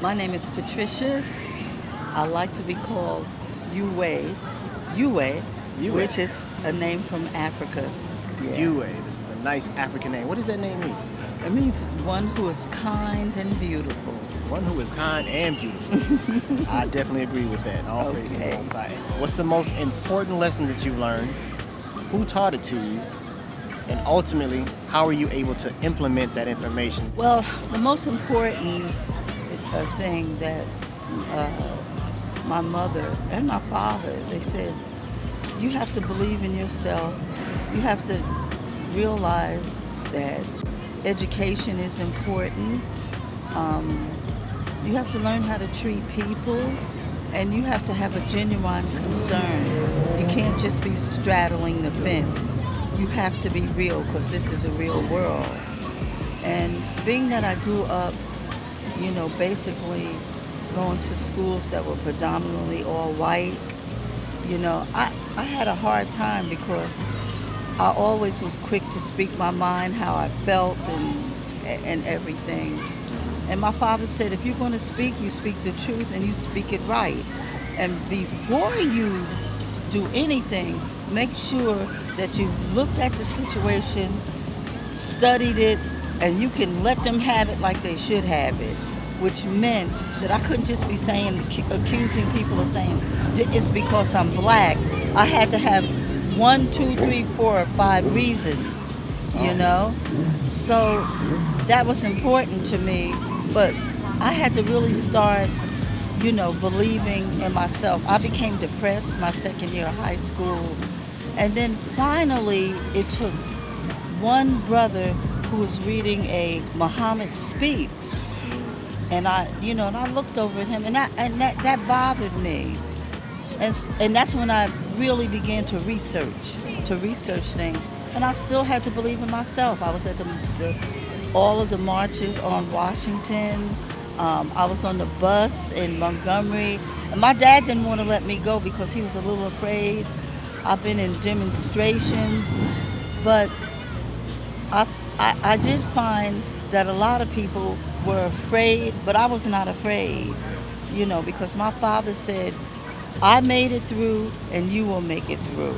My name is Patricia. I like to be called Yue, Yue. which is a name from Africa. Yeah. Yue. This is a nice African name. What does that name mean? It means one who is kind and beautiful. One who is kind and beautiful. I definitely agree with that. All praise to the Okay. Most High. What's the most important lesson that you learned? Who taught it to you? And ultimately, how are you able to implement that information? Well, the most important thing that uh, my mother and my father, they said, you have to believe in yourself. You have to realize that education is important. Um, you have to learn how to treat people, and you have to have a genuine concern. You can't just be straddling the fence. You have to be real because this is a real world. And being that I grew up, basically going to schools that were predominantly all white, I had a hard time because I always was quick to speak my mind, how I felt, and everything. And my father said, if you're going to speak, you speak the truth and you speak it right. And before you do anything, make sure that you've looked at the situation, studied it, and you can let them have it like they should have it. Which meant that I couldn't just be saying, accusing people of saying it's because I'm black. I had to have one, two, three, four, or five reasons, you Oh, know? So that was important to me, but I had to really start, believing in myself. I became depressed my second year of high school. And then finally, it took one brother who was reading a Muhammad Speaks. And I looked over at him, and that bothered me. And that's when I really began to research things. And I still had to believe in myself. I was at all of the marches on Washington. I was on the bus in Montgomery. And my dad didn't want to let me go because he was a little afraid. I've been in demonstrations, but I, I did find that a lot of people were afraid, but I was not afraid, because my father said, I made it through and you will make it through.